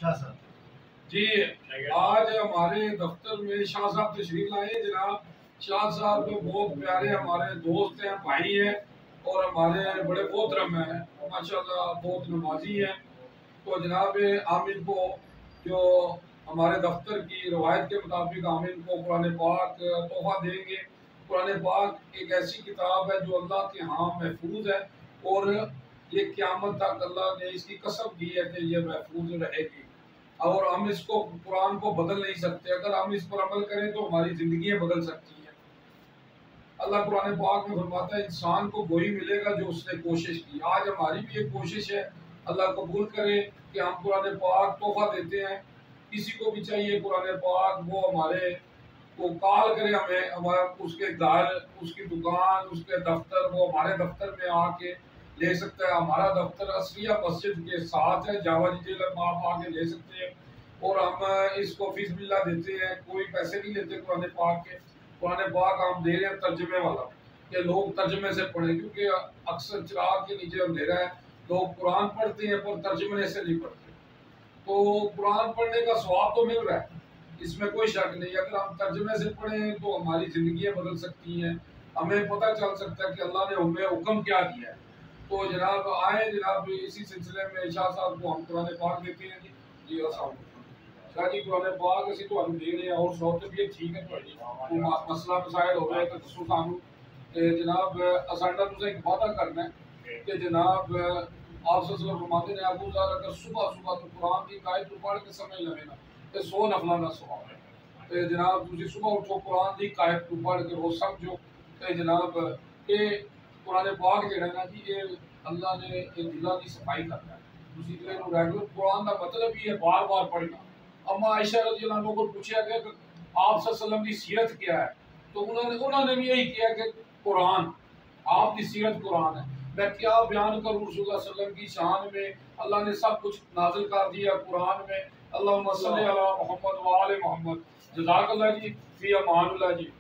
شاہ صاحب جی آج ہمارے دفتر میں شاہ صاحب تشریف لائے جناب. شاہ صاحب بہت پیارے ہمارے دوست ہیں، بھائی ہیں اور ہمارے بڑے محترم ہیں، ماشاءاللہ بہت نمازی ہیں. تو جناب عامر کو جو ہمارے دفتر کی روایت کے مطابق عامر کو قرآن پاک تحفہ دیں گے. قرآن پاک ایک ایسی کتاب ہے جو اللہ کے ہاں محفوظ ہے اور یہ قیامت تک اللہ نے اس کی قسم دی ہے کہ یہ محفوظ رہے گی اور ہم اس کو قرآن کو بدل نہیں سکتے. اگر ہم اس پر عمل کریں تو ہماری زندگیاں بدل سکتی ہیں. اللہ قرآن پاک میں فرماتا ہے انسان کو وہی ملے گا جو اس نے کوشش کی. آج ہماری بھی ایک کوشش ہے، اللہ قبول کرے کہ ہم قرآن پاک تحفہ دیتے ہیں. کسی کو بھی چاہیے قرآن پاک، وہ ہمارے کو کال کرے، ہمارا اس کے گھر، اس کی دکان، اس کے دفتر، وہ ہمارے دفتر میں آ کے لے سکتا ہے. ہمارا دفتر عصریہ مسجد کے ساتھ ہے، جاوا جیل آپ آ کے لے سکتے ہیں اور ہم اس کو فی سبیل اللہ دیتے ہیں. کوئی پیسے نہیں لیتے قرآن پاک کے. قرآن پاک ہم دے رہے ہیں ترجمے والا کہ لوگ ترجمے سے پڑھیں، کیونکہ اکثر چراغ کے نیچے اندھیرا ہے، لوگ قرآن پڑھتے ہیں پر ترجمے سے نہیں پڑھتے. تو قرآن پڑھنے کا ثواب تو مل رہا ہے، اس میں کوئی شک نہیں. اگر ہم ترجمے سے پڑھیں تو ہماری زندگیاں بدل سکتی ہیں، ہمیں پتہ چل سکتا ہے کہ اللہ نے ہمیں حکم کیا دیا ہے. تو جناب آئے جناب اسی سلسلے میں شاہ صاحب کو ہم قرآن پاک دیتے ہیں. جی السلام علیکم شاہ جی. قرآن پاک اسی تو ہم دے رہے ہیں اور سو طبیعت ٹھیک ہے تھوڑی مسئلہ مسائل ہو رہے ہیں تو سانو جناب اساڈا تسیں ایک وعدہ کرنا ہے کہ جناب آپ صلی اللہ علیہ وسلم فرماتے ہیں ابو ذر اگر صبح صبح تو قرآن کی آیت پڑھ کے سمجھ لوے نا تے 100 نفلاں دا ثواب ہے. تے جناب تسی صبح اٹھو قرآن کی آیت پڑھ کے وہ سمجھو تے جناب یہ قرآن پاک جڑا نا جی یہ اللہ نے دلوں کی صفائی کرتا ہے. تسی ریگولر قرآن کا مطلب ہی ہے بار بار پڑھنا. اما عائشہ رضی اللہ عنہ کو پوچھا گیا کہ آپ صلی اللہ علیہ وسلم کی سیرت کیا ہے، تو انہوں نے بھی یہی کیا کہ قرآن، آپ کی سیرت قرآن ہے. میں کیا بیان کروں رسول اللہ صلی اللہ علیہ وسلم کی شان میں. اللہ نے سب کچھ نازل کر دیا قرآن میں. اللہم صلی علی محمد و آل محمد. جزاک اللہ جی، فی امان اللہ جی.